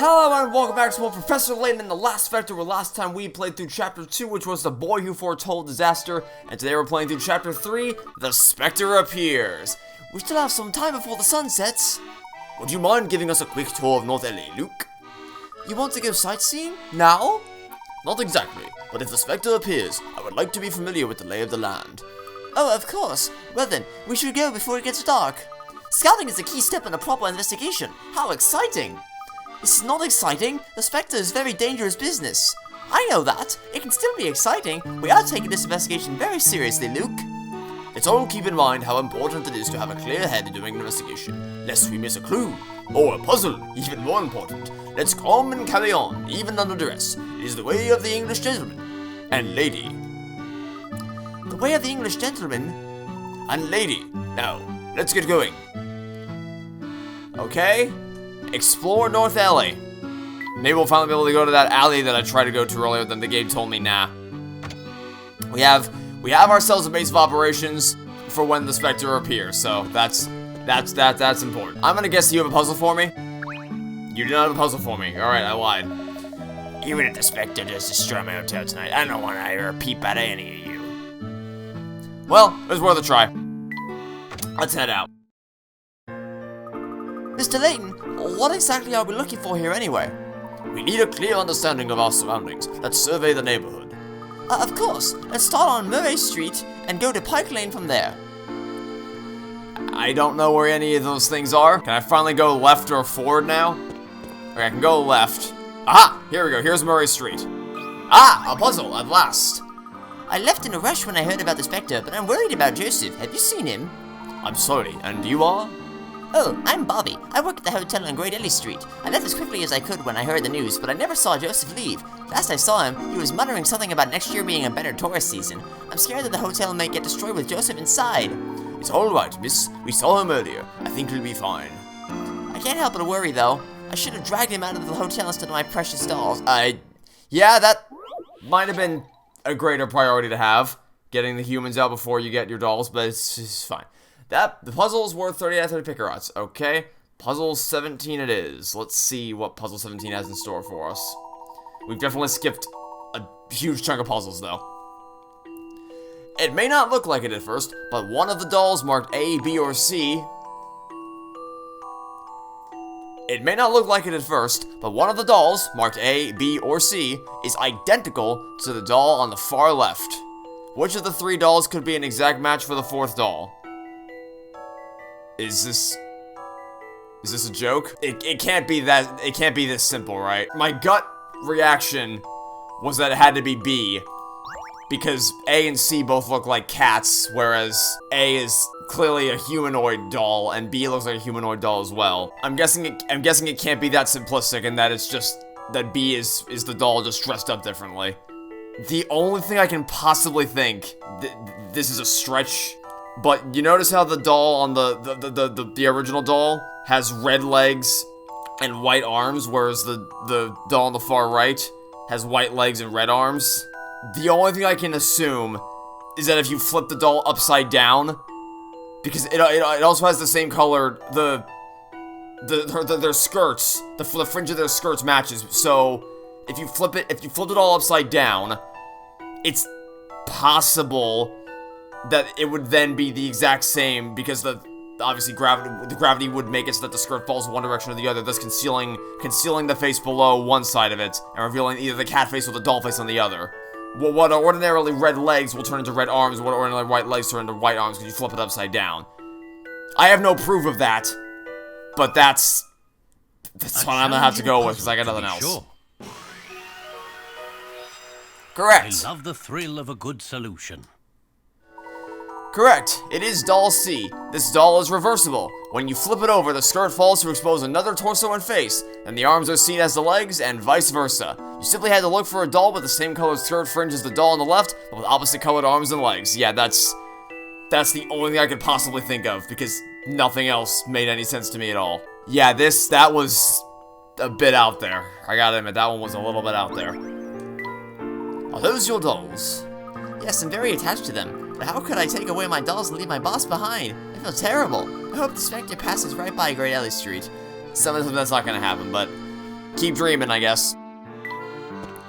Hello and welcome back to more Professor Layton in the Last Specter, where last time we played through Chapter 2, which was The Boy Who Foretold Disaster, and today we're playing through Chapter 3, The Specter Appears. We still have some time before the sun sets. Would you mind giving us a quick tour of North LA, Luke? You want to go sightseeing? Now? Not exactly, but if the Specter appears, I would like to be familiar with the lay of the land. Oh, of course. Well then, we should go before it gets dark. Scouting is a key step in a proper investigation. How exciting! This is not exciting. The Spectre is very dangerous business. I know that. It can still be exciting. We are taking this investigation very seriously, Luke. Let's all keep in mind how important it is to have a clear head during an investigation, lest we miss a clue, or a puzzle, even more important. Let's calm and carry on, even under duress. It is the way of the English gentleman and lady. The way of the English gentleman and lady. Now, let's get going. Okay. Explore North LA. Maybe we'll finally be able to go to that alley that I tried to go to earlier, then the game told me nah. We have ourselves a base of operations for when the Spectre appears, so that's important. I'm gonna guess you have a puzzle for me. You do not have a puzzle for me. Alright, I lied. Even if the Spectre does destroy my hotel tonight, I don't want to hear a peep out of any of you. Well, it was worth a try. Let's head out. Mr. Layton, what exactly are we looking for here anyway? We need a clear understanding of our surroundings. Let's survey the neighborhood. Of course. Let's start on Murray Street and go to Pike Lane from there. I don't know where any of those things are. Can I finally go left or forward now? Okay, I can go left. Aha! Here we go. Here's Murray Street. Ah! A puzzle, at last. I left in a rush when I heard about the Spectre, but I'm worried about Joseph. Have you seen him? I'm sorry, and you are? Oh, I'm Bobby. I work at the hotel on Great Ellie Street. I left as quickly as I could when I heard the news, but I never saw Joseph leave. Last I saw him, he was muttering something about next year being a better tourist season. I'm scared that the hotel may get destroyed with Joseph inside. It's alright, miss. We saw him earlier. I think he'll be fine. I can't help but worry, though. I should have dragged him out of the hotel instead of my precious dolls. Yeah, that might have been a greater priority to have. Getting the humans out before you get your dolls, but it's fine. The puzzle is worth 30 out of 30 picker outs. Okay, puzzle 17 it is. Let's see what puzzle 17 has in store for us. We've definitely skipped a huge chunk of puzzles, though. It may not look like it at first, but one of the dolls marked A, B, or C... It may not look like it at first, but one of the dolls, marked A, B, or C, is identical to the doll on the far left. Which of the three dolls could be an exact match for the fourth doll? Is this a joke? It can't be this simple, right? My gut reaction was that it had to be B, because A and C both look like cats, whereas A is clearly a humanoid doll, and B looks like a humanoid doll as well. I'm guessing it can't be that simplistic, and that it's just that B is the doll just dressed up differently. The only thing I can possibly think, this is a stretch, but you notice how the doll on the original doll has red legs and white arms, whereas the doll on the far right has white legs and red arms? The only thing I can assume is that if you flip the doll upside down, because it also has the same color, their skirts, the fringe of their skirts matches. So if you flip it all upside down, it's possible that it would then be the exact same, because obviously the gravity would make it so that the skirt falls one direction or the other, thus concealing the face below one side of it and revealing either the cat face or the doll face on the other. Well, what are ordinarily red legs will turn into red arms, what ordinarily white legs turn into white arms because you flip it upside down. I have no proof of that, but that's what I'm gonna have to go with, because I got nothing else. Sure. Correct. I love the thrill of a good solution. Correct. It is doll C. This doll is reversible. When you flip it over, the skirt falls to expose another torso and face, and the arms are seen as the legs, and vice versa. You simply had to look for a doll with the same colored skirt fringe as the doll on the left, but with opposite colored arms and legs. Yeah, that's the only thing I could possibly think of, because nothing else made any sense to me at all. Yeah, that was a bit out there. I gotta admit, that one was a little bit out there. Are those your dolls? Yes, I'm very attached to them. But how could I take away my dolls and leave my boss behind? I feel terrible. I hope the Spectre passes right by Great Ellie Street. Some of them that's not gonna happen, but Keep dreaming, I guess.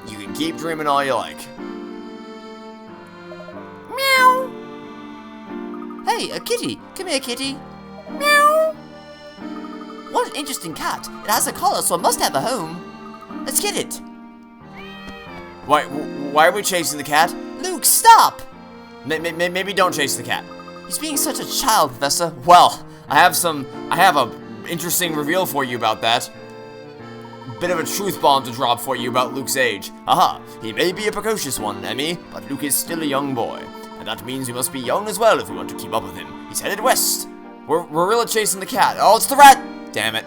You can keep dreaming all you like. Meow. Hey, a kitty. Come here, kitty. Meow. What an interesting cat. It has a collar, so it must have a home. Let's get it. Why are we chasing the cat? Luke, stop! Maybe don't chase the cat. He's being such a child, Professor. Well, I have a interesting reveal for you about that. Bit of a truth bomb to drop for you about Luke's age. Aha, he may be a precocious one, Emmy, but Luke is still a young boy. And that means we must be young as well if we want to keep up with him. He's headed west. We're really chasing the cat. Oh, it's the rat! Damn it.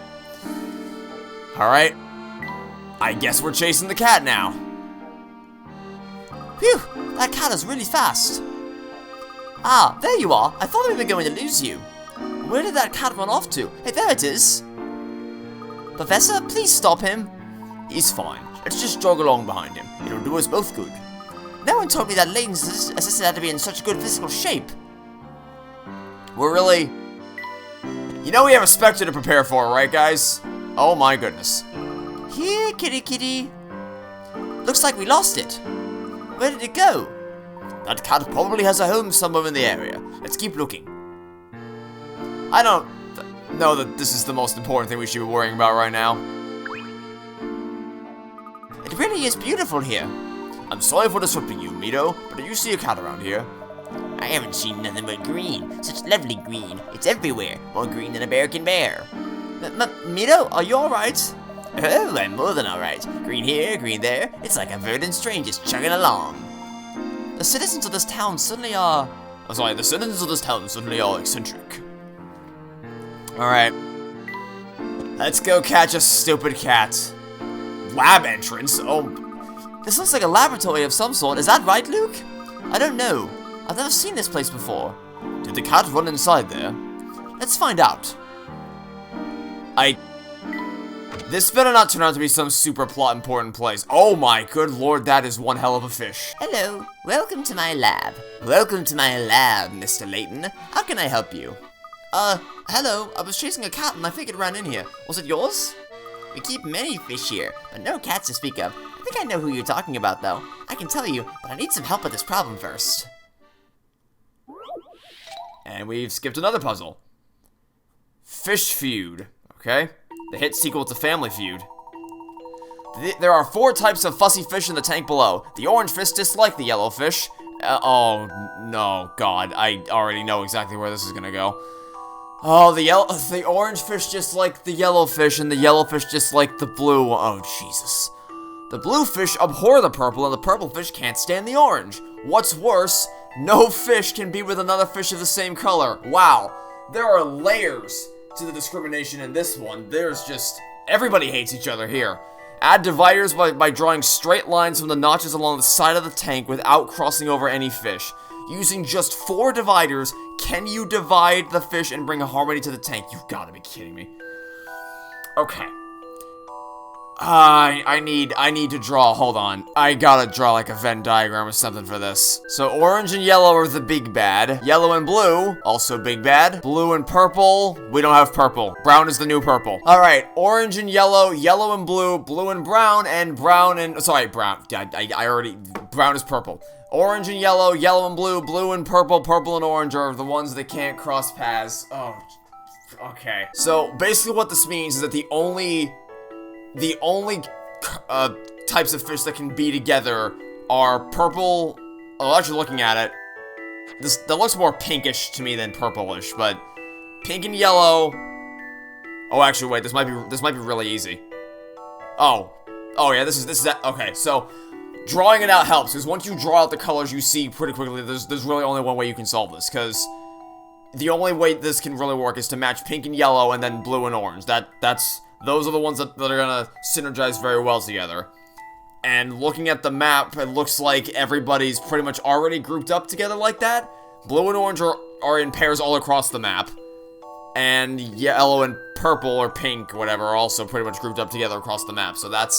Alright. I guess we're chasing the cat now. Phew, that cat is really fast. Ah, there you are. I thought we were going to lose you. Where did that cat run off to? Hey, there it is. Professor, please stop him. He's fine. Let's just jog along behind him. It'll do us both good. No one told me that Layton's assistant had to be in such good physical shape. We're really... You know we have a Spectre to prepare for, right, guys? Oh my goodness. Here, kitty kitty. Looks like we lost it. Where did it go? That cat probably has a home somewhere in the area. Let's keep looking. I don't know that this is the most important thing we should be worrying about right now. It really is beautiful here. I'm sorry for disrupting you, Mito, but do you see a cat around here? I haven't seen nothing but green. Such lovely green. It's everywhere. More green than a bear can bear. Mito, are you alright? Oh, I'm more than alright. Green here, green there. It's like a verdant train just chugging along. The citizens of this town suddenly are... the citizens of this town suddenly are eccentric. Alright. Let's go catch a stupid cat. Lab entrance? Oh. This looks like a laboratory of some sort. Is that right, Luke? I don't know. I've never seen this place before. Did the cat run inside there? Let's find out. This better not turn out to be some super plot important place. Oh my good lord, that is one hell of a fish. Hello, welcome to my lab. Welcome to my lab, Mr. Layton. How can I help you? Hello, I was chasing a cat and I think it ran in here. Was it yours? We keep many fish here, but no cats to speak of. I think I know who you're talking about though. I can tell you, but I need some help with this problem first. And we've skipped another puzzle. Fish Feud, okay? The hit sequel to Family Feud. There are 4 types of fussy fish in the tank below. The orange fish dislike the yellow fish. Oh, no, God. I already know exactly where this is gonna go. Oh, the orange fish dislike the yellow fish, and the yellow fish dislike the blue. Oh, Jesus. The blue fish abhor the purple, and the purple fish can't stand the orange. What's worse, no fish can be with another fish of the same color. Wow. There are layers to the discrimination in this one. There's just... Everybody hates each other here. Add dividers by drawing straight lines from the notches along the side of the tank without crossing over any fish. Using just 4 dividers, can you divide the fish and bring harmony to the tank? You've got to be kidding me. Okay. I need to draw, hold on. I gotta draw like a Venn diagram or something for this. So orange and yellow are the big bad. Yellow and blue, also big bad. Blue and purple, we don't have purple. Brown is the new purple. Alright, orange and yellow, yellow and blue, blue and brown sorry, brown. Brown is purple. Orange and yellow, yellow and blue, blue and purple, purple and orange are the ones that can't cross paths. Oh, okay. So basically what this means is that the only types of fish that can be together are purple. Oh, actually looking at it, that looks more pinkish to me than purplish, but pink and yellow. Oh, actually, wait, this might be really easy. Oh yeah, this is that. Okay, so drawing it out helps, because once you draw out the colors, you see pretty quickly there's really only one way you can solve this, because the only way this can really work is to match pink and yellow and then blue and orange. Those are the ones that are gonna synergize very well together. And looking at the map, it looks like everybody's pretty much already grouped up together like that. Blue and orange are in pairs all across the map. And yellow and purple or pink, whatever, are also pretty much grouped up together across the map. So that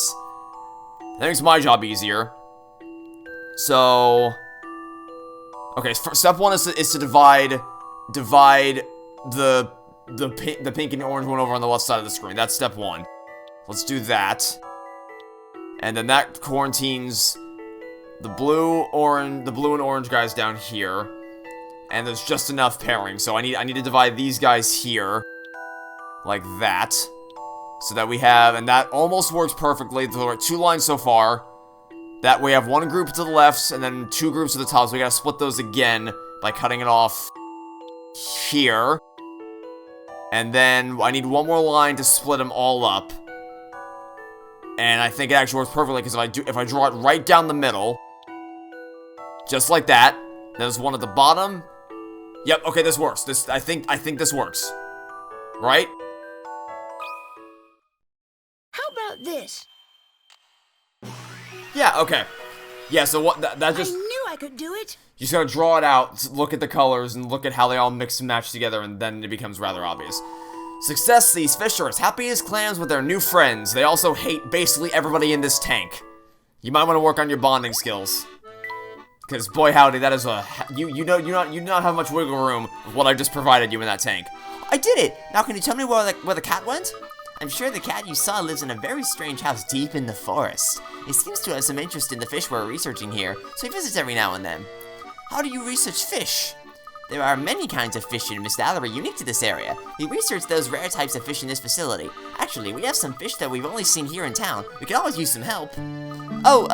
makes my job easier. So... Okay, step 1 is to divide the pink and orange one over on the left side of the screen. That's step 1. Let's do that. And then that quarantines the blue and orange guys down here. And there's just enough pairing, so I need to divide these guys here. Like that. So that we have, and that almost works perfectly. There are 2 lines so far. That we have 1 group to the left, and then 2 groups to the top, so we gotta split those again by cutting it off here. And then I need 1 more line to split them all up. And I think it actually works perfectly, because if I draw it right down the middle, just like that, there's 1 at the bottom. Yep, okay, this works. I think this works. Right? How about this? Yeah, okay. Yeah, so what, that just... I knew I could do it. You just gotta draw it out, look at the colors, and look at how they all mix and match together, and then it becomes rather obvious. Success, these fish are as happy as clams with their new friends. They also hate basically everybody in this tank. You might want to work on your bonding skills. Because, boy howdy, that is a... You not have much wiggle room with what I just provided you in that tank. I did it! Now can you tell me where the cat went? I'm sure the cat you saw lives in a very strange house deep in the forest. He seems to have some interest in the fish we're researching here, so he visits every now and then. How do you research fish? There are many kinds of fish in Miss Valerie unique to this area. We research those rare types of fish in this facility. Actually, we have some fish that we've only seen here in town. We could always use some help. Oh,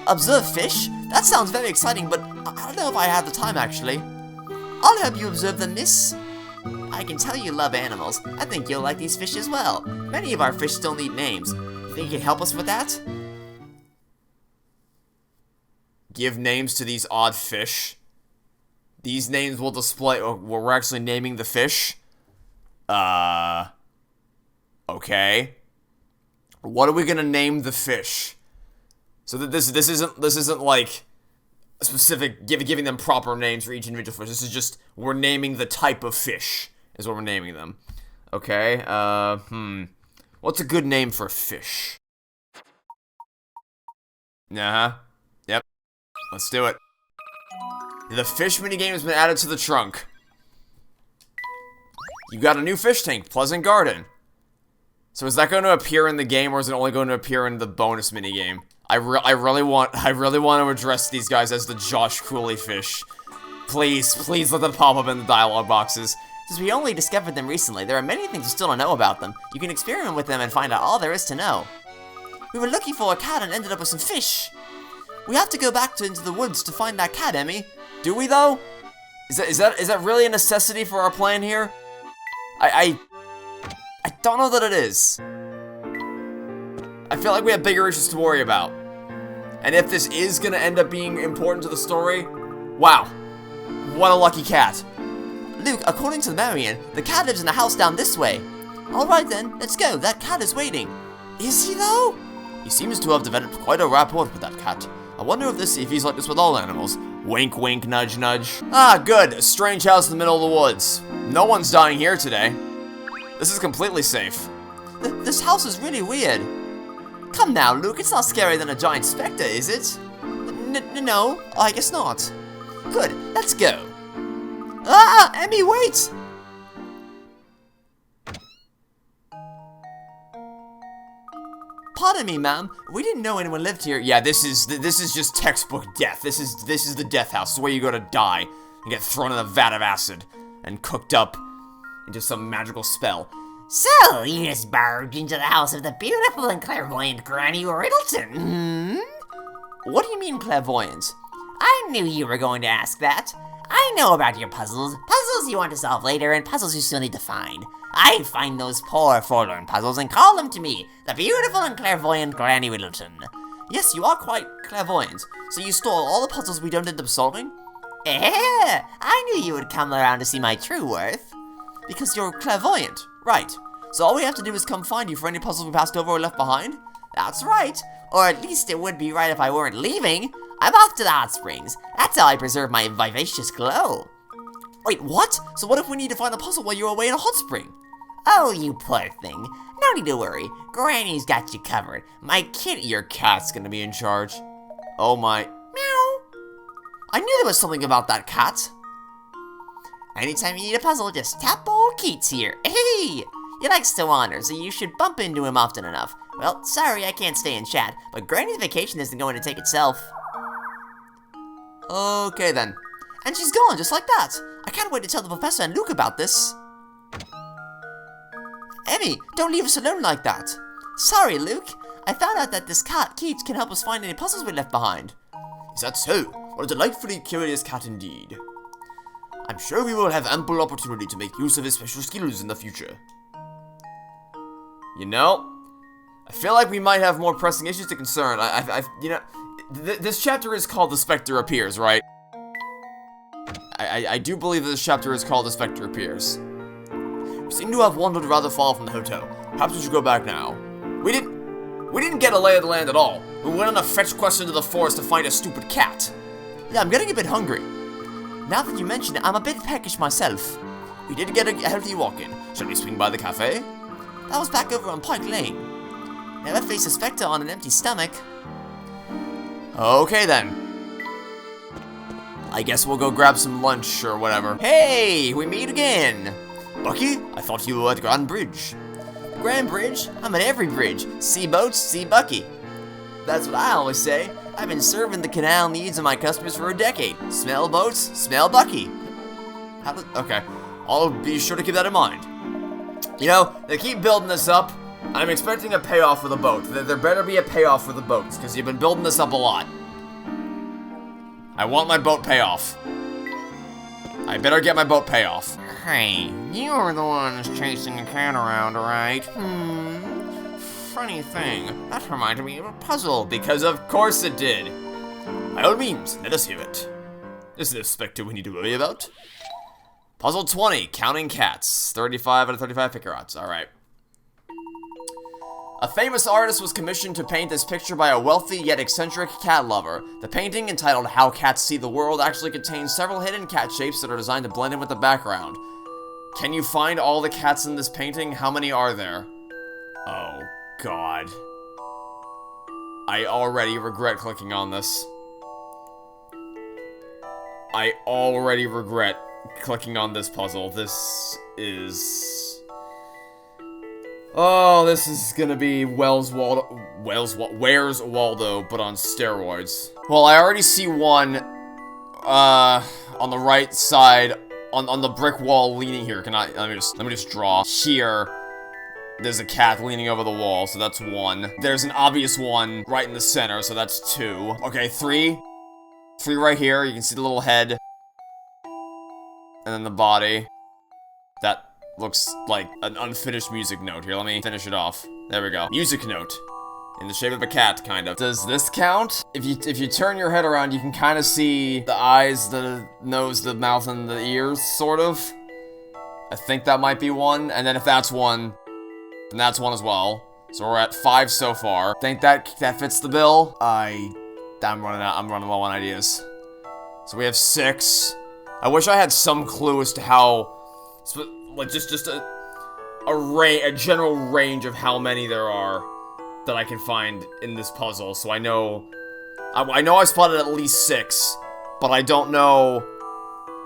observe fish? That sounds very exciting, but I don't know if I have the time, actually. I'll help you observe them, miss. I can tell you love animals. I think you'll like these fish as well. Many of our fish still need names. Think you can help us with that? Give names to these odd fish. These names will display... we're actually naming the fish? Okay. What are we gonna name the fish? So that this isn't like specific giving them proper names for each individual fish. This is just we're naming the type of fish is what we're naming them. Okay. What's a good name for a fish? Yep. Let's do it. The fish minigame has been added to the trunk. You got a new fish tank, Pleasant Garden. So is that going to appear in the game, or is it only going to appear in the bonus minigame? I really want to address these guys as the Josh Cooley fish. Please let them pop up in the dialogue boxes. Since we only discovered them recently, there are many things you still don't know about them. You can experiment with them and find out all there is to know. We were looking for a cat and ended up with some fish. We have to go back into the woods to find that cat, Emmy. Do we though? Is that really a necessity for our plan here? I don't know that it is. I feel like we have bigger issues to worry about. And if this is gonna end up being important to the story, wow. What a lucky cat. Luke, according to Marion, the cat lives in the house down this way. Alright then, let's go. That cat is waiting. Is he though? He seems to have developed quite a rapport with that cat. I wonder if he's like this with all animals. Wink, wink, nudge, nudge. Ah, good. A strange house in the middle of the woods. No one's dying here today. This is completely safe. This house is really weird. Come now, Luke. It's not scarier than a giant specter, is it? No, I guess not. Good. Let's go. Ah, Emmy, wait! Pardon me, ma'am. We didn't know anyone lived here. Yeah, this is just textbook death. This is the death house. It's where you go to die and get thrown in a vat of acid and cooked up into some magical spell. So, you just barged into the house of the beautiful and clairvoyant Granny Riddleton, hmm? What do you mean, clairvoyant? I knew you were going to ask that. I know about your puzzles. Puzzles you want to solve later, and puzzles you still need to find. I find those poor, forlorn puzzles and call them to me, the beautiful and clairvoyant Granny Riddleton. Yes, you are quite clairvoyant. So you stole all the puzzles we don't end up solving? I knew you would come around to see my true worth. Because you're clairvoyant, right. So all we have to do is come find you for any puzzles we passed over or left behind? That's right. Or at least it would be right if I weren't leaving. I'm off to the hot springs. That's how I preserve my vivacious glow. Wait, what? So what if we need to find the puzzle while you're away in a hot spring? Oh, you poor thing. No need to worry. Granny's got you covered. Your cat's gonna be in charge. Oh my. Meow. I knew there was something about that cat. Anytime you need a puzzle, just tap old Keats here. Hey! He likes to wander, so you should bump into him often enough. Well, sorry I can't stay and chat, but Granny's vacation isn't going to take itself. Okay then. And she's gone, just like that. I can't wait to tell the professor and Luke about this. Emmy, don't leave us alone like that. Sorry, Luke. I found out that this cat, Keats, can help us find any puzzles we left behind. Is that so? What a delightfully curious cat indeed. I'm sure we will have ample opportunity to make use of his special skills in the future. You know, I feel like we might have more pressing issues to concern. You know, this chapter is called The Specter Appears, right? I do believe that this chapter is called The Specter Appears. We seem to have wandered rather far from the hotel. Perhaps we should go back now. We didn't get a lay of the land at all. We went on a fetch quest into the forest to find a stupid cat. Yeah, I'm getting a bit hungry. Now that you mention it, I'm a bit peckish myself. We did get a healthy walk-in. Shall we swing by the cafe? That was back over on Pike Lane. Never face a specter on an empty stomach. Okay then. I guess we'll go grab some lunch or whatever. Hey, we meet again. Bucky, I thought you were at Grand Bridge. Grand Bridge? I'm at every bridge. See boats, see Bucky. That's what I always say. I've been serving the canal needs of my customers for a decade. Smell boats, smell Bucky. Okay, I'll be sure to keep that in mind. You know, they keep building this up. I'm expecting a payoff for the boat. There better be a payoff for the boats, because you've been building this up a lot. I want my boat payoff. I better get my boat payoff. Hey, you were the ones chasing the cat around, right? Funny thing, that reminded me of a puzzle, because of course it did. By all means, let us hear it. Is there a specter we need to worry about? Puzzle 20, counting cats. 35 out of 35 figure outs, alright. A famous artist was commissioned to paint this picture by a wealthy yet eccentric cat lover. The painting, entitled How Cats See the World, actually contains several hidden cat shapes that are designed to blend in with the background. Can you find all the cats in this painting? How many are there? Oh, God. I already regret clicking on this. I already regret clicking on this puzzle. This is... Oh, this is gonna be Where's Waldo, but on steroids. Well, I already see one, on the right side, on the brick wall leaning here. Let me just draw. Here, there's a cat leaning over the wall, so that's one. There's an obvious one right in the center, so that's two. Okay, three. Three right here, you can see the little head. And then the body. That looks like an unfinished music note. Here, let me finish it off. There we go. Music note. In the shape of a cat, kind of. Does this count? If you turn your head around, you can kind of see the eyes, the nose, the mouth, and the ears, sort of. I think that might be one. And then if that's one, then that's one as well. So we're at 5 so far. Think that fits the bill? I'm running low on ideas. So we have 6. I wish I had some clue as to how... Like, just a general range of how many there are that I can find in this puzzle, so I know... I know I spotted at least 6, but I don't know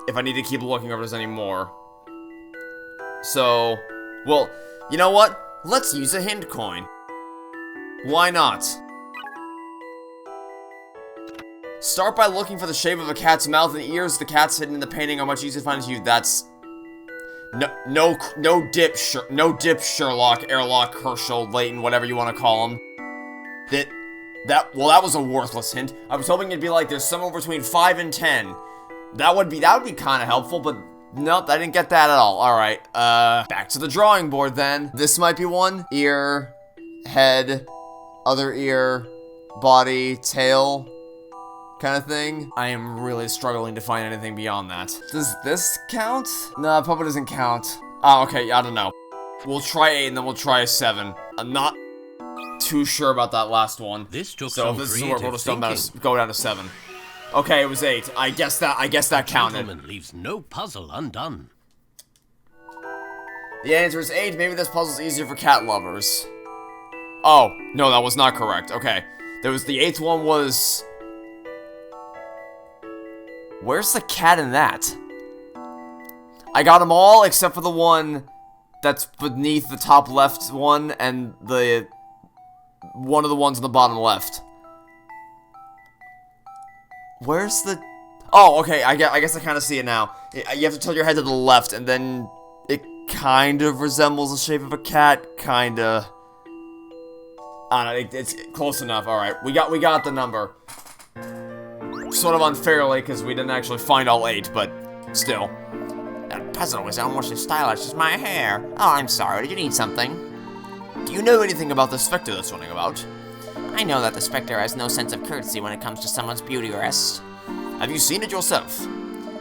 if I need to keep looking or if there's any more. So, well, you know what? Let's use a hint coin. Why not? Start by looking for the shape of a cat's mouth and ears. The cats hidden in the painting are much easier to find to you. That's... No dip Sherlock, Airlock, Herschel, Layton, whatever you want to call him. That was a worthless hint. I was hoping it'd be like there's somewhere between 5 and 10. That would be kind of helpful, but nope, I didn't get that at all. Alright, back to the drawing board then. This might be one. Ear, head, other ear, body, tail, kind of thing. I am really struggling to find anything beyond that. Does this count? No, it probably doesn't count. Oh, okay, I don't know. We'll try 8 and then we'll try a 7. I'm not too sure about that last one. This took so if this is where we'll just go down to 7. Okay, it was 8. I guess that counted. Gentleman leaves no puzzle undone. The answer is 8. Maybe this puzzle's easier for cat lovers. Oh, no, that was not correct. Okay. The 8th one was... Where's the cat in that? I got them all except for the one that's beneath the top left one and the one of the ones on the bottom left. Where's the... Oh, okay, I guess I kind of see it now. You have to tilt your head to the left, and then it kind of resembles the shape of a cat, kinda. I don't know, it's close enough. Alright, we got the number. Sort of unfairly, because we didn't actually find all 8, but still. That puzzle was almost as stylish as my hair. Oh, I'm sorry, did you need something? Do you know anything about the Spectre that's running about? I know that the Spectre has no sense of courtesy when it comes to someone's beauty rest. Have you seen it yourself?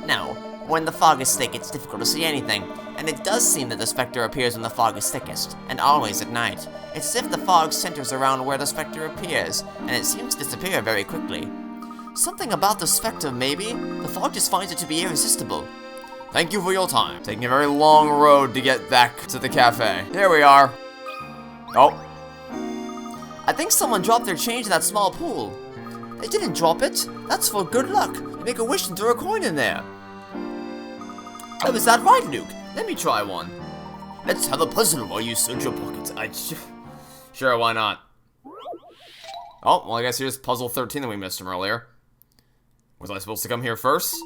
No. When the fog is thick, it's difficult to see anything. And it does seem that the Spectre appears when the fog is thickest, and always at night. It's as if the fog centers around where the Spectre appears, and it seems to disappear very quickly. Something about the Spectre, maybe? The fog just finds it to be irresistible. Thank you for your time. Taking a very long road to get back to the cafe. Here we are. Oh. I think someone dropped their change in that small pool. They didn't drop it. That's for good luck. You make a wish and throw a coin in there. Oh, is that right, Luke? Let me try one. Let's have a puzzle while you search your pockets. Sure, why not? Oh, well, I guess here's puzzle 13 that we missed from earlier. Was I supposed to come here first?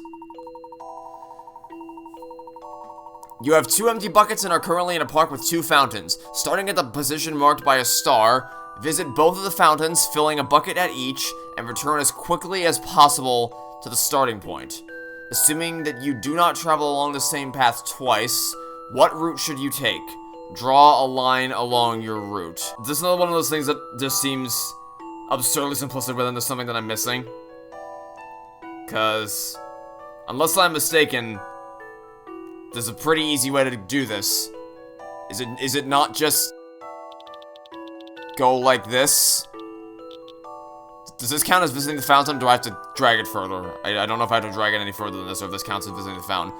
You have 2 empty buckets and are currently in a park with 2 fountains. Starting at the position marked by a star, visit both of the fountains, filling a bucket at each, and return as quickly as possible to the starting point. Assuming that you do not travel along the same path twice, what route should you take? Draw a line along your route. This is another one of those things that just seems absurdly simplistic, but then there's something that I'm missing. Because, unless I'm mistaken, there's a pretty easy way to do this. Is it not just go like this? Does this count as visiting the fountain, or do I have to drag it further? I don't know if I have to drag it any further than this, or if this counts as visiting the fountain.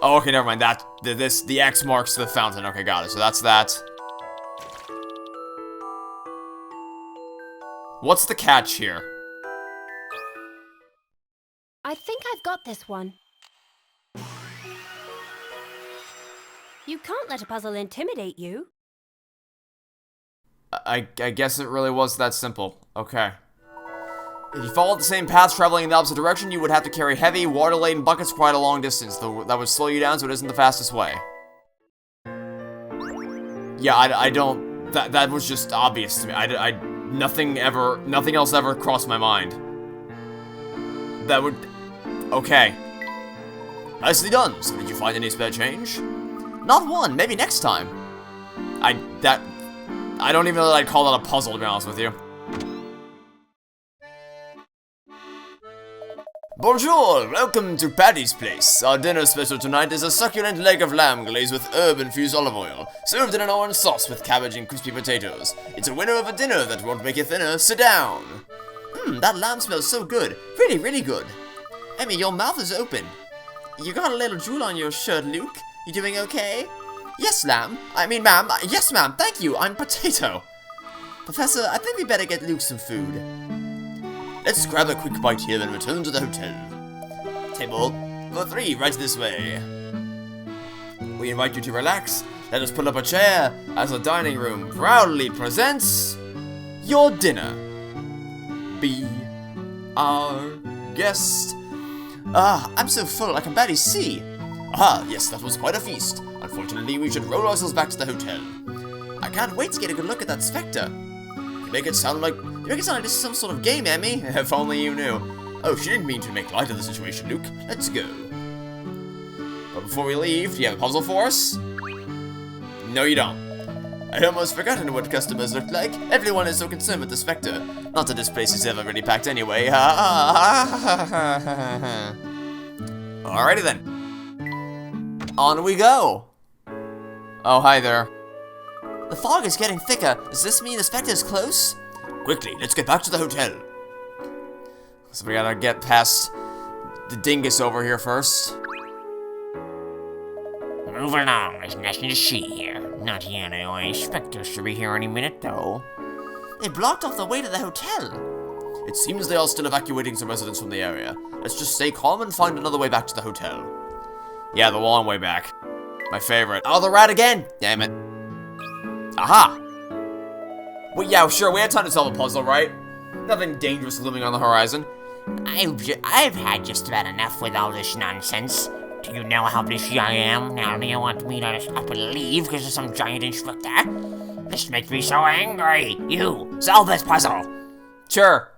Oh, okay, never mind. The X marks the fountain. Okay, got it. So that's that. What's the catch here? I think I've got this one. You can't let a puzzle intimidate you. I guess it really was that simple. Okay. If you followed the same path traveling in the opposite direction, you would have to carry heavy, water-laden buckets quite a long distance. That would slow you down, so it isn't the fastest way. Yeah, I don't... That was just obvious to me. Nothing else ever crossed my mind. That would... Okay. Nicely done. So did you find any spare change? Not one. Maybe next time. I don't even know that I'd call that a puzzle, to be honest with you. Bonjour! Welcome to Patty's Place. Our dinner special tonight is a succulent leg of lamb glazed with herb-infused olive oil, served in an orange sauce with cabbage and crispy potatoes. It's a winner of a dinner that won't make you thinner. Sit down! That lamb smells so good. Really, really good. Emmy, your mouth is open. You got a little drool on your shirt, Luke. You doing okay? Yes, ma'am. Yes, ma'am. Thank you. I'm Potato. Professor, I think we better get Luke some food. Let's grab a quick bite here and return to the hotel. Table for 3, right this way. We invite you to relax. Let us pull up a chair as the dining room proudly presents your dinner. Be our guest. I'm so full I can barely see. Yes, that was quite a feast. Unfortunately, we should roll ourselves back to the hotel. I can't wait to get a good look at that Spectre. You make it sound like this is some sort of game, Emmy. If only you knew. Oh, she didn't mean to make light of the situation, Luke. Let's go. But before we leave, do you have a puzzle for us? No, you don't. I almost forgotten what customers looked like. Everyone is so concerned with the Spectre. Not that this place is ever really packed anyway. Alrighty then. On we go. Oh, hi there. The fog is getting thicker. Does this mean the Spectre is close? Quickly, let's get back to the hotel. So we gotta get past the dingus over here first. Move along, there's nothing to see here. Not yet, anyway. Spectre should be here any minute, though. They blocked off the way to the hotel. It seems they are still evacuating some residents from the area. Let's just stay calm and find another way back to the hotel. Yeah, the long way back. My favorite. Oh, the rat again! Damn it. Aha! Well, yeah, sure, we had time to solve a puzzle, right? Nothing dangerous looming on the horizon. I've had just about enough with all this nonsense. Do you know how busy I am? Now do you want me to up and leave because of some giant inspector? This makes me so angry. You, solve this puzzle. Sure.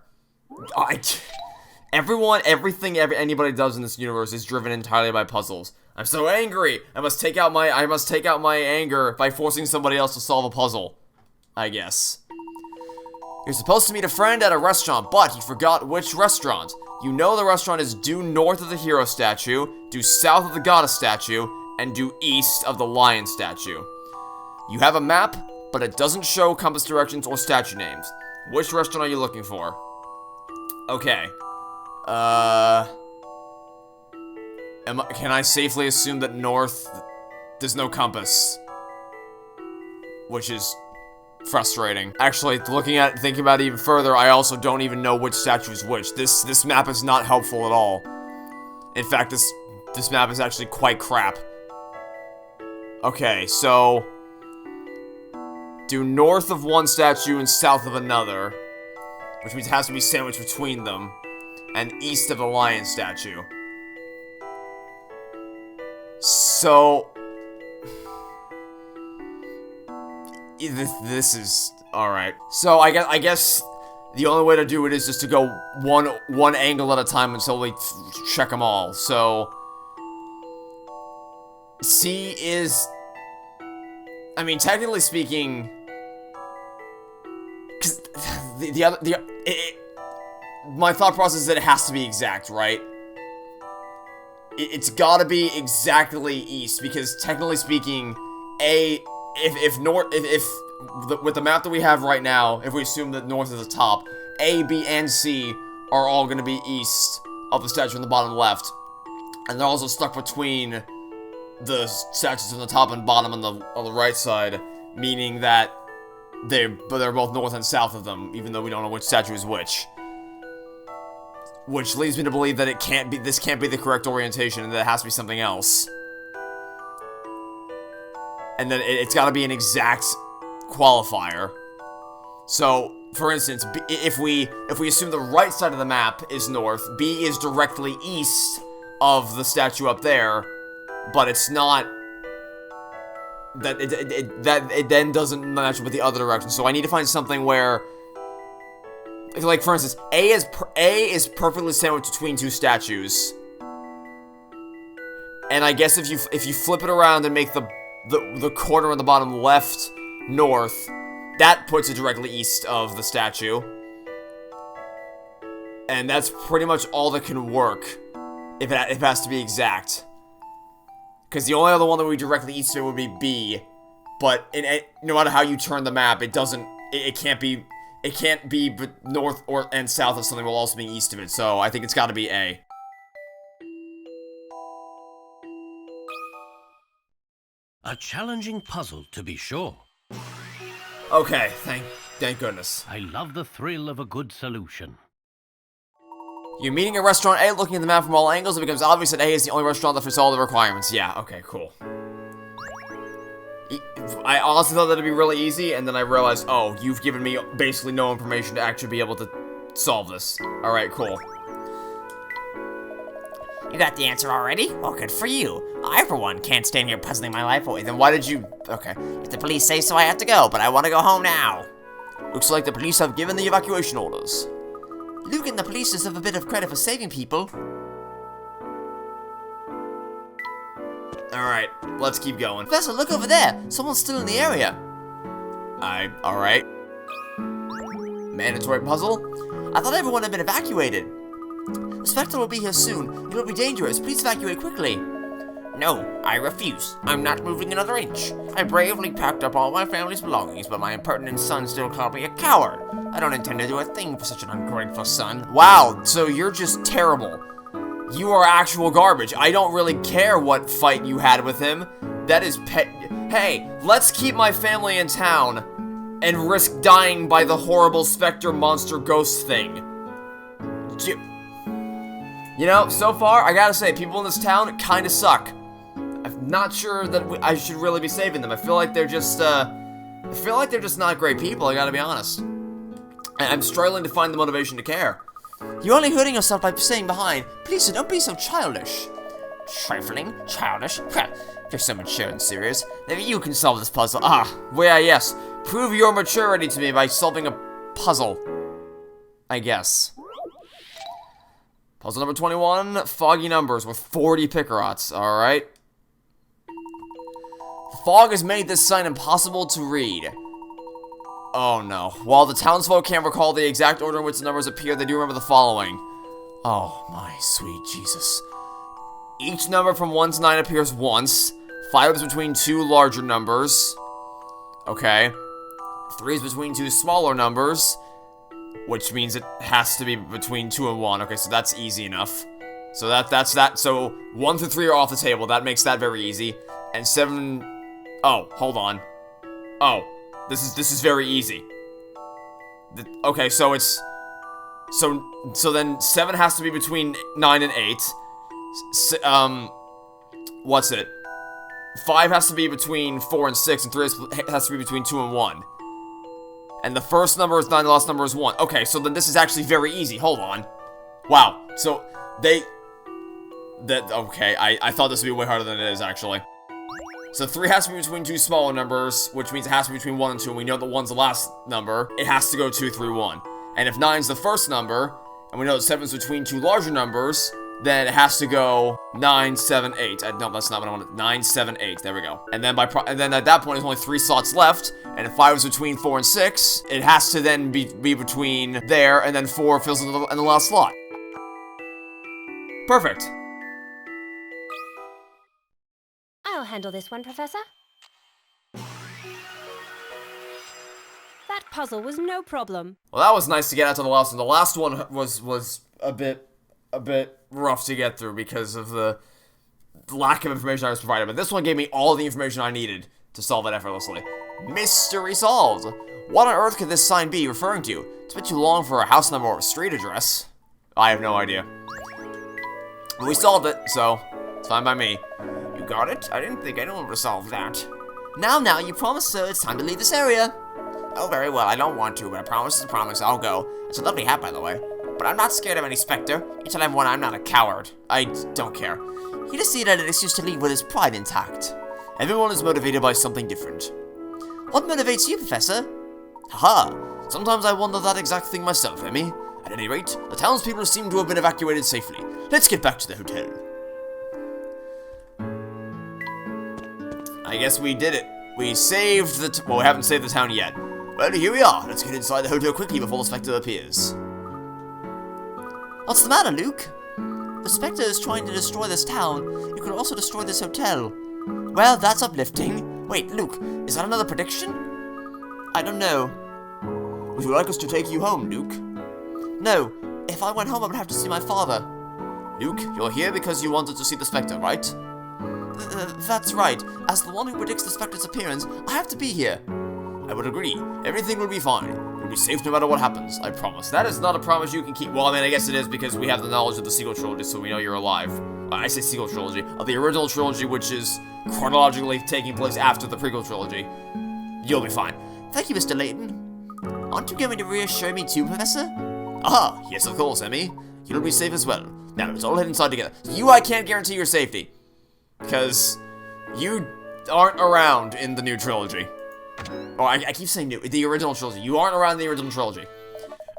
Everything anybody does in this universe is driven entirely by puzzles. I'm so angry. I must take out my anger by forcing somebody else to solve a puzzle. I guess. You're supposed to meet a friend at a restaurant, but you forgot which restaurant. You know the restaurant is due north of the hero statue, due south of the goddess statue, and due east of the lion statue. You have a map, but it doesn't show compass directions or statue names. Which restaurant are you looking for? Okay. Can I safely assume that north, there's no compass? Which is frustrating. Actually, thinking about it even further, I also don't even know which statue is which. This map is not helpful at all. In fact, this map is actually quite crap. Okay, so due north of one statue and south of another, which means it has to be sandwiched between them, and east of the lion statue. So this is alright. So I guess the only way to do it is just to go one angle at a time until we check them all. So C is, I mean, technically speaking, because my thought process is that it has to be exact, right? It's gotta be exactly east, because technically speaking, with the map that we have right now, if we assume that north is the top, A, B, and C are all gonna be east of the statue in the bottom left. And they're also stuck between the statues on the top and bottom on the right side, meaning that they're both north and south of them, even though we don't know which statue is which. Which leads me to believe that this can't be the correct orientation, and that it has to be something else. And then it's gotta be an exact qualifier. So, for instance, if we assume the right side of the map is north, B is directly east of the statue up there, but it's not, that it then doesn't match up with the other direction. So I need to find something where, like for instance, A is perfectly sandwiched between two statues, and I guess if you flip it around and make the corner on the bottom left north, that puts it directly east of the statue, and that's pretty much all that can work if it has to be exact. Because the only other one that would be directly east of it would be B, but no matter how you turn the map, it can't be but north and south of something while also being east of it, so I think it's got to be A. A challenging puzzle, to be sure. Okay, thank goodness. I love the thrill of a good solution. You're meeting at restaurant A, looking at the map from all angles, it becomes obvious that A is the only restaurant that fits all the requirements. Yeah, okay, cool. I honestly thought that'd be really easy, and then I realized, oh, you've given me basically no information to actually be able to solve this. Alright, cool. You got the answer already? Well, good for you. I, for one, can't stand here puzzling my life away. Then why did you... Okay. If the police say so, I have to go, but I want to go home now. Looks like the police have given the evacuation orders. Luke and the police deserve a bit of credit for saving people. Alright, let's keep going. Professor, look over there. Someone's still in the area. Alright. Mandatory puzzle? I thought everyone had been evacuated. The Spectre will be here soon. It will be dangerous. Please evacuate quickly. No, I refuse. I'm not moving another inch. I bravely packed up all my family's belongings, but my impertinent son still called me a coward. I don't intend to do a thing for such an ungrateful son. Wow, so you're just terrible. You are actual garbage. I don't really care what fight you had with him. That is Hey, let's keep my family in town and risk dying by the horrible specter monster ghost thing. You know, so far, I gotta say, people in this town kinda suck. not sure that I should really be saving them. I feel like they're just, not great people, I gotta be honest. I'm struggling to find the motivation to care. You're only hurting yourself by staying behind. Please, sir, don't be so childish. Trifling? Childish? You're so mature and serious. Maybe you can solve this puzzle. Well, yes. Prove your maturity to me by solving a puzzle. I guess. Puzzle number 21, foggy numbers with 40 Pickerots. Alright. The fog has made this sign impossible to read. Oh no. While the townsfolk can't recall the exact order in which the numbers appear, they do remember the following. Oh my sweet Jesus. Each number from 1 to 9 appears once. 5 is between 2 larger numbers. Okay. 3 is between 2 smaller numbers. Which means it has to be between 2 and 1. Okay, so that's easy enough. So that's that. So 1 through 3 are off the table. That makes that very easy. And 7... Oh, hold on. Oh, this is very easy. Okay, so it's... So then 7 has to be between 9 and 8. What's it? 5 has to be between 4 and 6, and 3 has to be between 2 and 1. And the first number is 9, the last number is 1. Okay, so then this is actually very easy. Hold on. Wow. So, okay, I thought this would be way harder than it is, actually. So 3 has to be between 2 smaller numbers, which means it has to be between 1 and 2, and we know that 1's the last number. It has to go 2, 3, 1. And if 9's the first number, and we know that 7's between 2 larger numbers, then it has to go 9, 7, 8. No, that's not what I wanted. 9, 7, 8. There we go. And then at that point, there's only 3 slots left. And if 5 is between 4 and 6, it has to then be between there, and then 4 fills in the last slot. Perfect. I'll handle this one, Professor. That puzzle was no problem. Well, that was nice to get out to the last one. The last one was a bit rough to get through because of the lack of information I was provided. But this one gave me all the information I needed to solve it effortlessly. Mystery solved. What on earth could this sign be referring to? It's a bit too long for a house number or a street address. I have no idea. But we solved it, so it's fine by me. You got it? I didn't think anyone would have solved that. Now, you promised, sir. It's time to leave this area. Oh, very well. I don't want to, but a promise is a promise. I'll go. It's a lovely hat, by the way. But I'm not scared of any Spectre. You tell everyone I'm not a coward. I don't care. He just needed an excuse to leave with his pride intact. Everyone is motivated by something different. What motivates you, Professor? Haha. Sometimes I wonder that exact thing myself, Emmy. At any rate, the townspeople seem to have been evacuated safely. Let's get back to the hotel. I guess we did it. We saved well, we haven't saved the town yet. Well, here we are. Let's get inside the hotel quickly before the Spectre appears. What's the matter, Luke? The Spectre is trying to destroy this town. You could also destroy this hotel. Well, that's uplifting. Wait, Luke, is that another prediction? I don't know. Would you like us to take you home, Luke? No. If I went home, I would have to see my father. Luke, you're here because you wanted to see the Spectre, right? That's right. As the one who predicts the Spectre's appearance, I have to be here. I would agree. Everything will be fine. We'll be safe no matter what happens, I promise. That is not a promise you can keep. Well, I mean, I guess it is because we have the knowledge of the sequel trilogy, so we know you're alive. I say sequel trilogy. Of the original trilogy, which is chronologically taking place after the prequel trilogy. You'll be fine. Thank you, Mr. Layton. Aren't you going to reassure me too, Professor? Ah, yes, of course, Emmy. You'll be safe as well. Now, let's all head inside together. I can't guarantee your safety. Because you aren't around in the new trilogy. Oh, I keep saying new. The original trilogy. You aren't around in the original trilogy.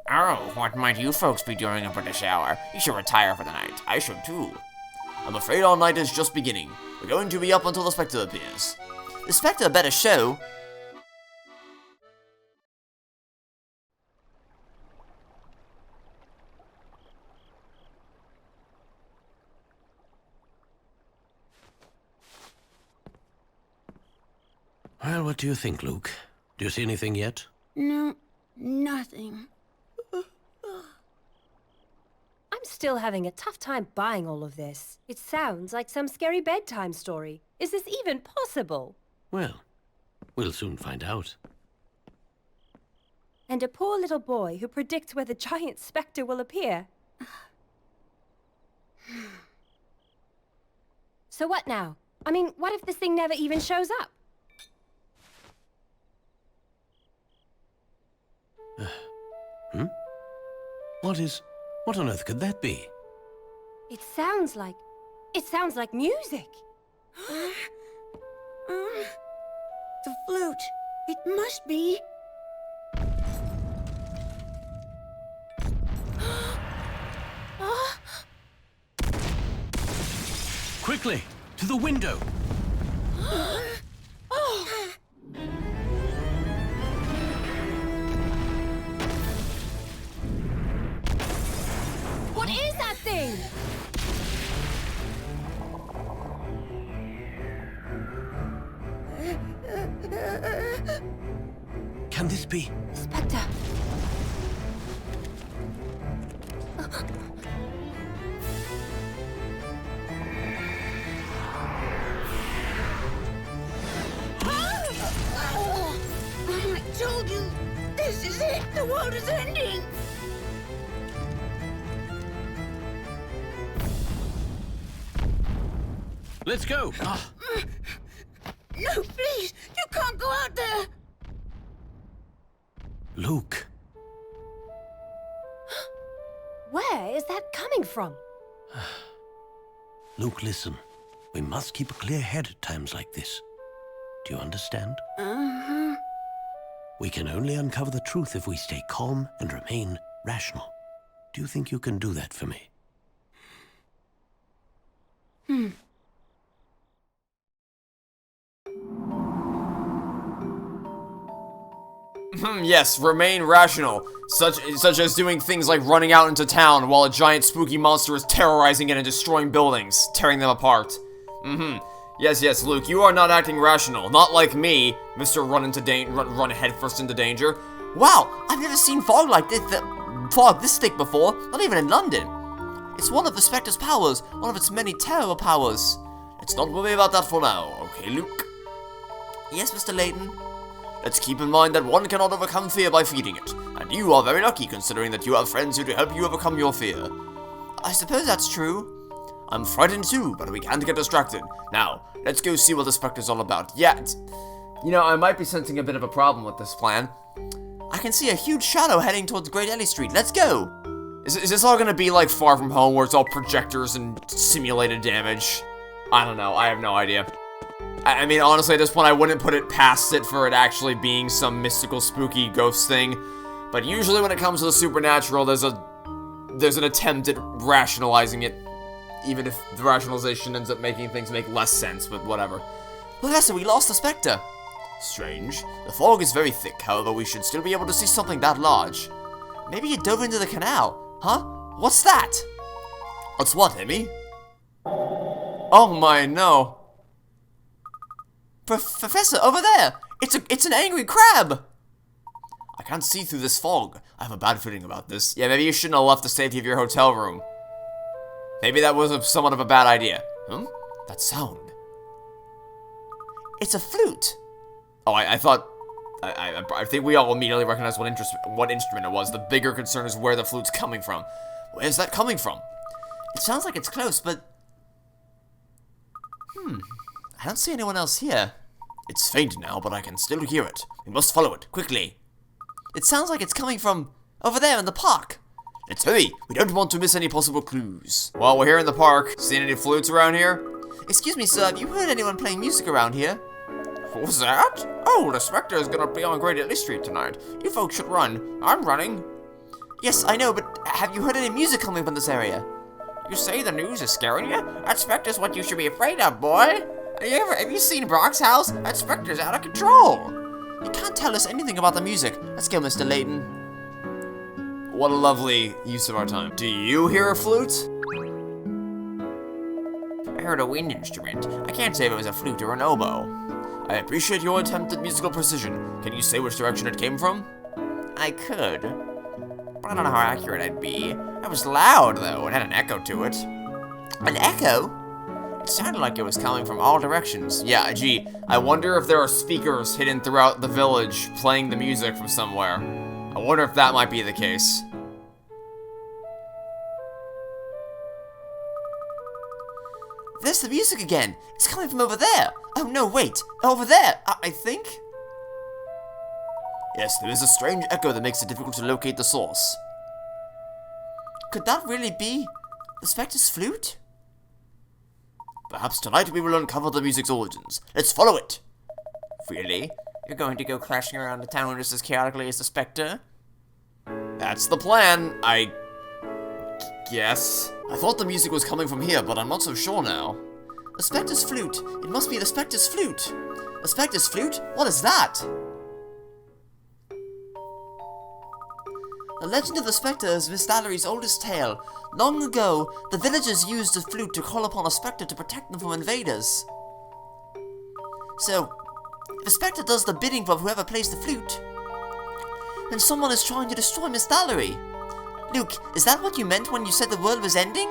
Oh, what might you folks be doing up at this hour? You should retire for the night. I should too. I'm afraid our night is just beginning. We're going to be up until the Spectre appears. The Spectre better show. Well, what do you think, Luke? Do you see anything yet? No, nothing. I'm still having a tough time buying all of this. It sounds like some scary bedtime story. Is this even possible? Well, we'll soon find out. And a poor little boy who predicts where the giant Spectre will appear. So what now? I mean, what if this thing never even shows up? What on earth could that be? It sounds like music. The flute. It must be. Quickly, to the window! What is that thing? Can this be? Spectre. I told you, this is it. The world is ending. Let's go! No, please, you can't go out there. Luke. Where is that coming from? Luke, listen. We must keep a clear head at times like this. Do you understand? Uh-huh. We can only uncover the truth if we stay calm and remain rational. Do you think you can do that for me? Yes, remain rational. Such as doing things like running out into town while a giant spooky monster is terrorizing it and destroying buildings, tearing them apart. Yes, Luke, you are not acting rational. Not like me, Mr. Run headfirst into danger. Wow, I've never seen fog like this, fog this thick before, not even in London. It's one of the Spectre's powers, one of its many terrible powers. Let's not worry about that for now, okay, Luke? Yes, Mr. Layton? Let's keep in mind that one cannot overcome fear by feeding it, and you are very lucky considering that you have friends here to help you overcome your fear. I suppose that's true. I'm frightened too, but we can't get distracted. Now, let's go see what the Spectre's all about. Yet, you know, I might be sensing a bit of a problem with this plan. I can see a huge shadow heading towards Great Ellie Street. Let's go! Is this all gonna be like Far From Home, where it's all projectors and simulated damage? I don't know, I have no idea. I mean, honestly, at this point, I wouldn't put it past it for it actually being some mystical, spooky ghost thing. But usually when it comes to the supernatural, there's an attempt at rationalizing it, even if the rationalization ends up making things make less sense, but whatever. Professor, we lost the Spectre. Strange. The fog is very thick, however, we should still be able to see something that large. Maybe it dove into the canal. Huh? What's that? What's what, Emmy? Oh my, no. Professor, over there! It's an angry crab! I can't see through this fog. I have a bad feeling about this. Yeah, maybe you shouldn't have left the safety of your hotel room. Maybe that was somewhat of a bad idea. That sound. It's a flute. Oh, I thought... I think we all immediately recognized what instrument it was. The bigger concern is where the flute's coming from. Where's that coming from? It sounds like it's close, but... I don't see anyone else here. It's faint now, but I can still hear it. We must follow it, quickly. It sounds like it's coming from over there in the park. Let's hurry. We don't want to miss any possible clues. While we're here in the park, seen any flutes around here? Excuse me, sir, have you heard anyone playing music around here? What's that? Oh, the Spectre is gonna be on Great Ellie Street tonight. You folks should run. I'm running. Yes, I know, but have you heard any music coming from this area? You say the news is scaring you? That Spectre's what you should be afraid of, boy. Have you seen Brock's house? That Spectre's out of control. You can't tell us anything about the music. Let's go, Mr. Layton. What a lovely use of our time. Do you hear a flute? I heard a wind instrument. I can't say if it was a flute or an oboe. I appreciate your attempt at musical precision. Can you say which direction it came from? I could, but I don't know how accurate I'd be. It was loud, though. It had an echo to it. An echo? It sounded like it was coming from all directions. Yeah, gee, I wonder if there are speakers hidden throughout the village playing the music from somewhere. I wonder if that might be the case. This the music again. It's coming from over there. Oh no, wait. Over there, I think? Yes, there is a strange echo that makes it difficult to locate the source. Could that really be the Spectre's flute? Perhaps tonight we will uncover the music's origins. Let's follow it. Really? You're going to go crashing around the town just as chaotically as the Spectre? That's the plan, I guess. I thought the music was coming from here, but I'm not so sure now. The Spectre's flute. It must be the Spectre's flute. The Spectre's flute? What is that? The legend of the Spectre is Miss Lallery's oldest tale. Long ago, the villagers used the flute to call upon a Spectre to protect them from invaders. So, if the Spectre does the bidding of whoever plays the flute, then someone is trying to destroy Miss Lallery. Luke, is that what you meant when you said the world was ending?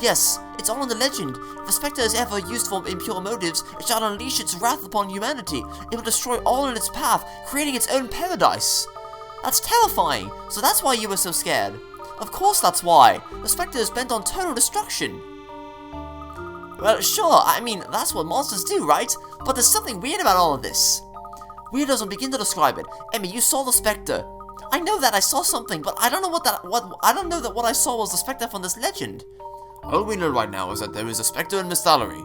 Yes, it's all in the legend. If a Spectre is ever used for impure motives, it shall unleash its wrath upon humanity. It will destroy all in its path, creating its own paradise. That's terrifying, so that's why you were so scared. Of course that's why. The Spectre is bent on total destruction. Well, sure, I mean, that's what monsters do, right? But there's something weird about all of this. Weird doesn't begin to describe it. Emmy, you saw the Spectre. I know that I saw something, but I don't know I don't know that what I saw was the Spectre from this legend. All we know right now is that there is a Spectre in Miss Lallery.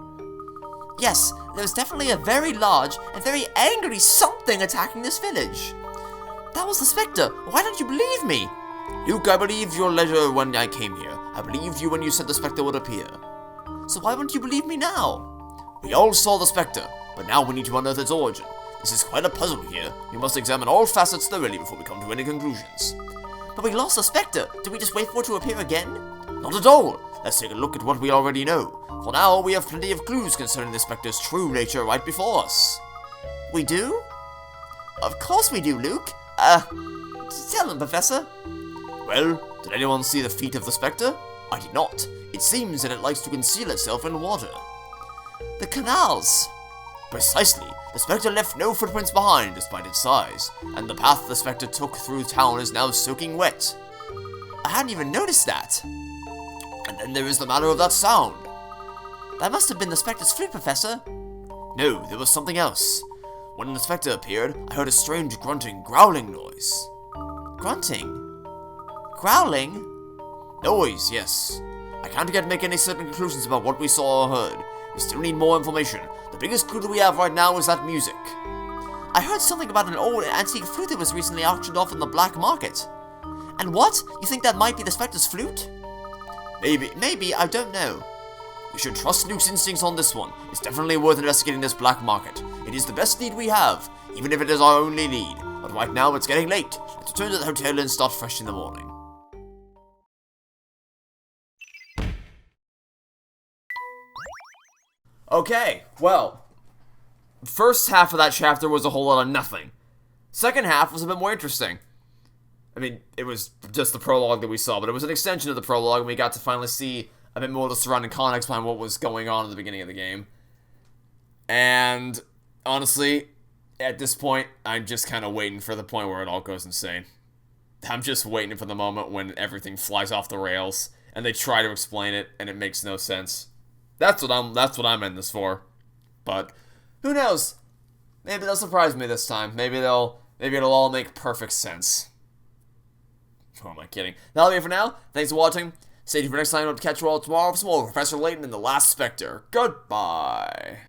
Yes, there is definitely a very large and very angry something attacking this village. That was the Spectre. Why don't you believe me? Luke, I believed your letter when I came here. I believed you when you said the Spectre would appear. So why wouldn't you believe me now? We all saw the Spectre, but now we need to unearth its origin. This is quite a puzzle here. We must examine all facets thoroughly before we come to any conclusions. But we lost the Spectre. Do we just wait for it to appear again? Not at all. Let's take a look at what we already know. For now, we have plenty of clues concerning the Spectre's true nature right before us. We do? Of course we do, Luke. Tell them, Professor. Well, did anyone see the feet of the Spectre? I did not. It seems that it likes to conceal itself in water. The canals. Precisely. The Spectre left no footprints behind despite its size, and the path the Spectre took through town is now soaking wet. I hadn't even noticed that. And then there is the matter of that sound. That must have been the Spectre's flute, Professor. No, there was something else. When the Spectre appeared, I heard a strange grunting, growling noise. Grunting? Growling? Noise, yes. I can't yet make any certain conclusions about what we saw or heard. We still need more information. The biggest clue that we have right now is that music. I heard something about an old antique flute that was recently auctioned off in the black market. And what? You think that might be the Spectre's flute? Maybe, I don't know. We should trust Luke's instincts on this one. It's definitely worth investigating this black market. It is the best lead we have, even if it is our only lead. But right now, it's getting late. Let's return to the hotel and start fresh in the morning. Okay, well, first half of that chapter was a whole lot of nothing. Second half was a bit more interesting. I mean, it was just the prologue that we saw, but it was an extension of the prologue, and we got to finally see a bit more of the surrounding context behind what was going on at the beginning of the game. And honestly, at this point, I'm just kind of waiting for the point where it all goes insane. I'm just waiting for the moment when everything flies off the rails, and they try to explain it, and it makes no sense. That's what I'm in this for. But who knows? Maybe they'll surprise me this time. Maybe it'll all make perfect sense. Who am I kidding? That'll be it for now. Thanks for watching. Stay tuned for next time. I'll catch you all tomorrow for some more Professor Layton and the Last Specter. Goodbye.